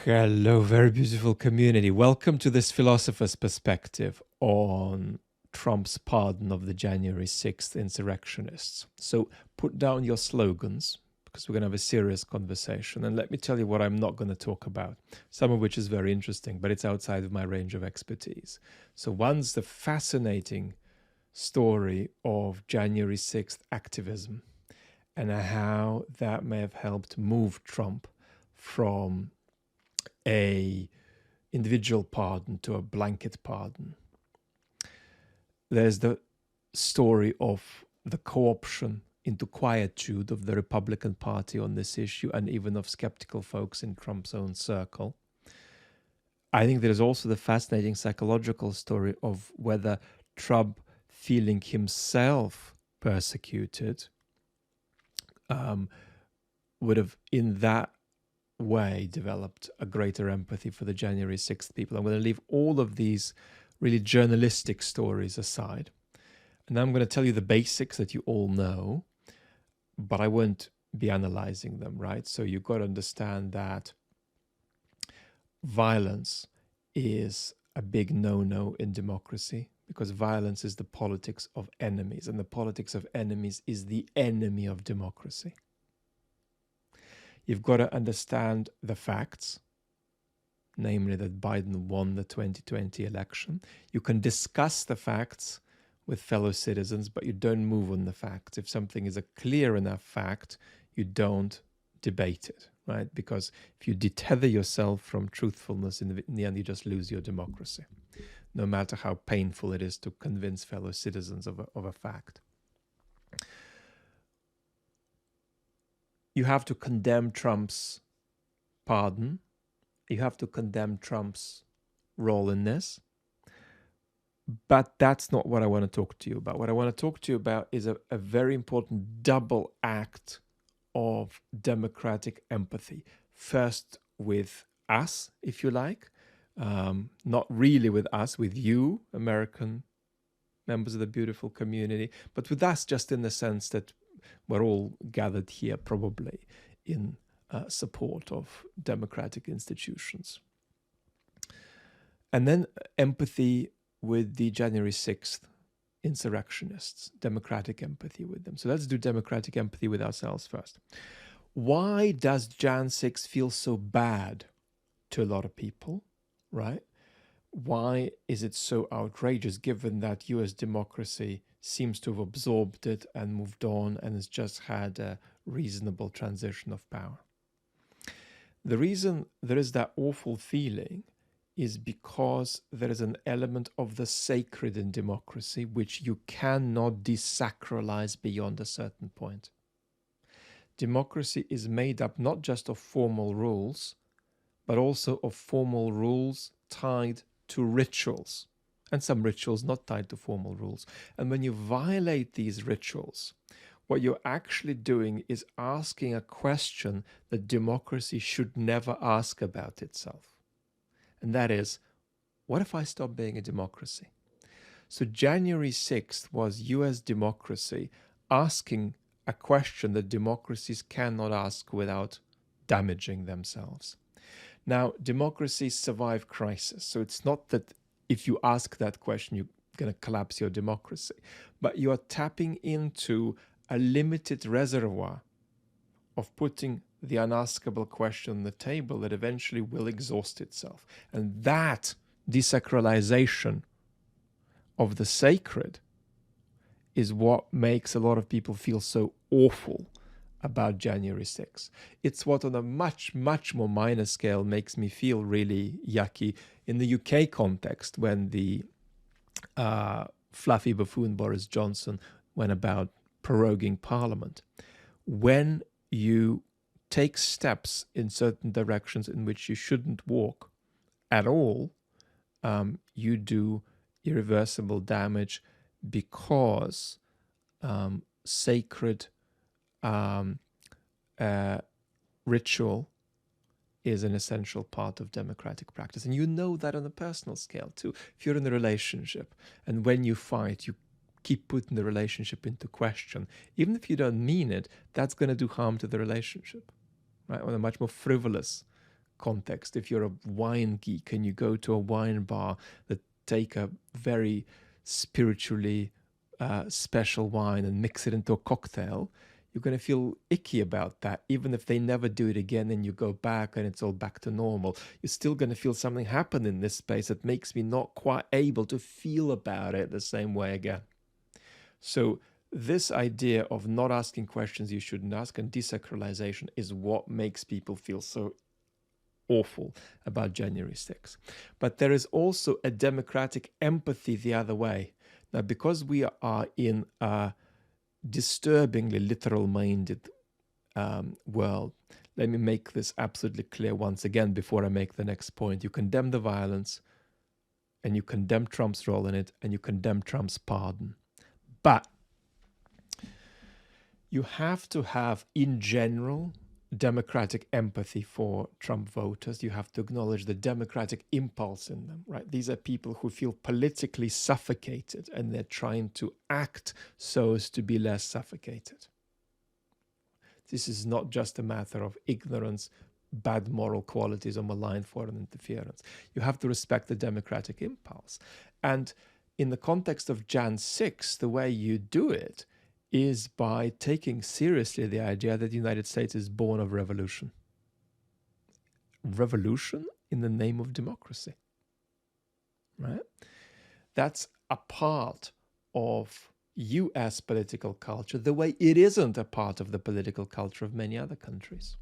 Hello, very beautiful community. Welcome to this philosopher's perspective on Trump's pardon of the January 6th insurrectionists. So put down your slogans because we're going to have a serious conversation. And let me tell you what I'm not going to talk about, some of which is very interesting, but it's outside of my range of expertise. So one's the fascinating story of January 6th activism and how that may have helped move Trump from a individual pardon to a blanket pardon. There's the story of the co-option into quietude of the Republican Party on this issue and even of skeptical folks in Trump's own circle. I think there's also the fascinating psychological story of whether Trump, feeling himself persecuted, would have in that way developed a greater empathy for the January 6th people. I'm going to leave all of these really journalistic stories aside. And I'm going to tell you the basics that you all know, but I won't be analyzing them, right? So you've got to understand that violence is a big no-no in democracy because violence is the politics of enemies, and the politics of enemies is the enemy of democracy. You've got to understand the facts, namely that Biden won the 2020 election. You can discuss the facts with fellow citizens, but you don't move on the facts. If something is a clear enough fact, you don't debate it, right? Because if you detether yourself from truthfulness, in the end, you just lose your democracy, no matter how painful it is to convince fellow citizens of a fact. You have to condemn Trump's pardon. You have to condemn Trump's role in this. But that's not what I want to talk to you about. What I want to talk to you about is a very important double act of democratic empathy. First with us, if you like. Not really with us, with you, American members of the beautiful community, but with us just in the sense that we're all gathered here probably in support of democratic institutions. And then empathy with the January 6th insurrectionists, democratic empathy with them. So let's do democratic empathy with ourselves first. Why does Jan 6 feel so bad to a lot of people, right? Why is it so outrageous given that US democracy seems to have absorbed it and moved on and has just had a reasonable transition of power? The reason there is that awful feeling is because there is an element of the sacred in democracy which you cannot desacralize beyond a certain point. Democracy is made up not just of formal rules, but also of formal rules tied to rituals, and some rituals not tied to formal rules. And when you violate these rituals, what you're actually doing is asking a question that democracy should never ask about itself. And that is, what if I stop being a democracy? So January 6th was US democracy asking a question that democracies cannot ask without damaging themselves. Now, democracies survive crisis. So it's not that if you ask that question, you're going to collapse your democracy. But you are tapping into a limited reservoir of putting the unaskable question on the table that eventually will exhaust itself. And that desacralization of the sacred is what makes a lot of people feel so awful about January 6th. It's what on a much, much more minor scale makes me feel really yucky in the UK context when the fluffy buffoon Boris Johnson went about proroguing Parliament. When you take steps in certain directions in which you shouldn't walk at all, you do irreversible damage because sacred ritual is an essential part of democratic practice. And you know that on a personal scale too. If you're in a relationship and when you fight, you keep putting the relationship into question, even if you don't mean it, that's going to do harm to the relationship, right? On a much more frivolous context. If you're a wine geek and you go to a wine bar that take a very spiritually special wine and mix it into a cocktail, you're going to feel icky about that. Even if they never do it again and you go back and it's all back to normal, you're still going to feel something happen in this space that makes me not quite able to feel about it the same way again. So this idea of not asking questions you shouldn't ask and desacralization is what makes people feel so awful about January 6th. But there is also a democratic empathy the other way. Now, because we are in a disturbingly literal-minded world, let me make this absolutely clear once again before I make the next point. You condemn the violence, and you condemn Trump's role in it, and you condemn Trump's pardon. But you have to have, in general, democratic empathy for Trump voters. You have to acknowledge the democratic impulse in them, right? These are people who feel politically suffocated and they're trying to act so as to be less suffocated. This is not just a matter of ignorance, bad moral qualities, or malign foreign interference. You have to respect the democratic impulse. And in the context of Jan 6, the way you do it is by taking seriously the idea that the United States is born of revolution. Revolution in the name of democracy, right? That's a part of US political culture, the way it isn't a part of the political culture of many other countries,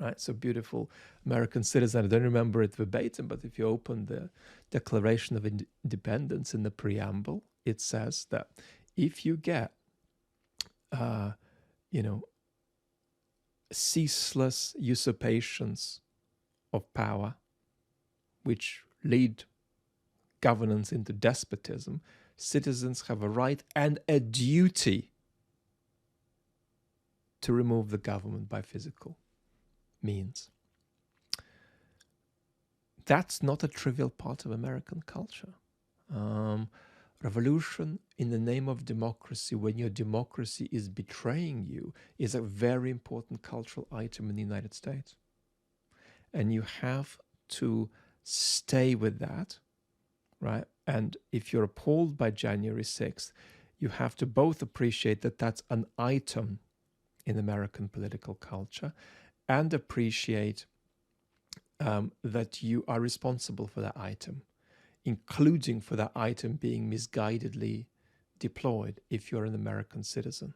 right? So beautiful American citizen, I don't remember it verbatim, but if you open the Declaration of Independence in the preamble, it says that if you get ceaseless usurpations of power, which lead governance into despotism, citizens have a right and a duty to remove the government by physical means. That's not a trivial part of American culture. Revolution in the name of democracy, when your democracy is betraying you, is a very important cultural item in the United States. And you have to stay with that, right? And if you're appalled by January 6th, you have to both appreciate that that's an item in American political culture and appreciate that you are responsible for that item, including for that item being misguidedly deployed if you're an American citizen.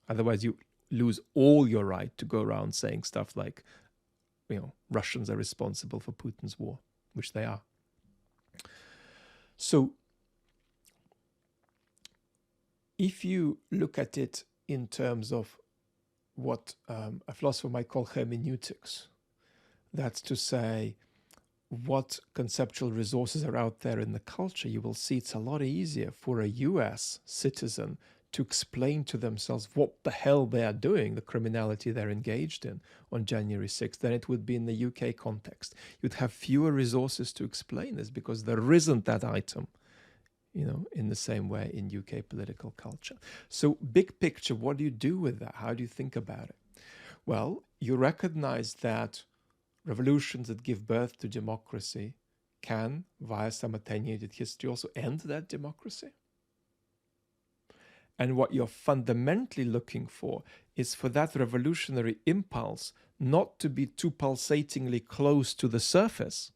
Otherwise, you lose all your right to go around saying stuff like, Russians are responsible for Putin's war, which they are. So if you look at it in terms of what a philosopher might call hermeneutics, that's to say, what conceptual resources are out there in the culture, you will see it's a lot easier for a US citizen to explain to themselves what the hell they are doing, the criminality they're engaged in on January 6th, than it would be in the UK context. You'd have fewer resources to explain this because there isn't that item, in the same way in UK political culture. So big picture, what do you do with that? How do you think about it? Well, you recognize that revolutions that give birth to democracy can, via some attenuated history, also end that democracy. And what you're fundamentally looking for is for that revolutionary impulse not to be too pulsatingly close to the surface,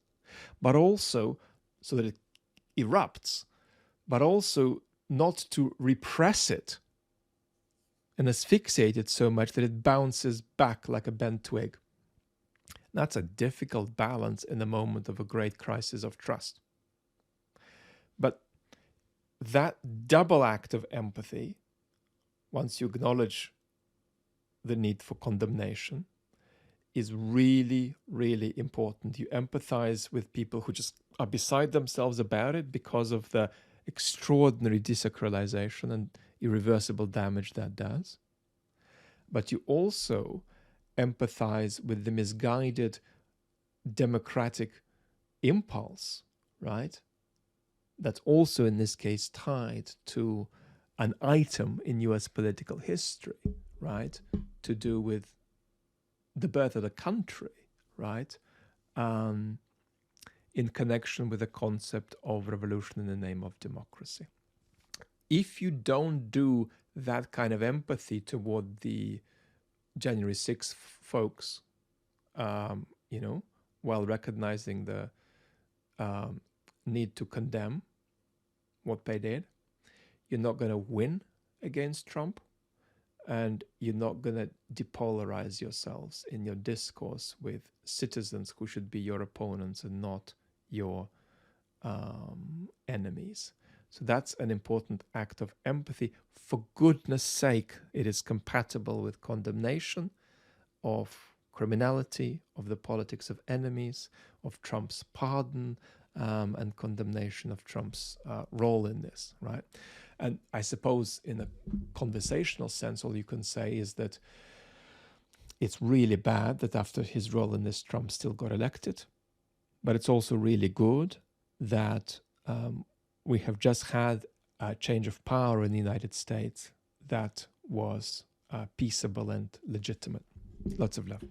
but also so that it erupts, but also not to repress it and asphyxiate it so much that it bounces back like a bent twig. That's a difficult balance in the moment of a great crisis of trust. But that double act of empathy, once you acknowledge the need for condemnation, is really, really important. You empathize with people who just are beside themselves about it because of the extraordinary desacralization and irreversible damage that does. But you also empathize with the misguided democratic impulse, right? That's also in this case tied to an item in US political history, right? To do with the birth of the country, right? In connection with the concept of revolution in the name of democracy. If you don't do that kind of empathy toward the January 6th folks, while recognizing the need to condemn what they did, you're not going to win against Trump, and you're not going to depolarize yourselves in your discourse with citizens who should be your opponents and not your enemies. So that's an important act of empathy. For goodness sake, it is compatible with condemnation of criminality, of the politics of enemies, of Trump's pardon, and condemnation of Trump's role in this, right? And I suppose in a conversational sense, all you can say is that it's really bad that after his role in this, Trump still got elected. But it's also really good that we have just had a change of power in the United States that was peaceable and legitimate. Lots of love.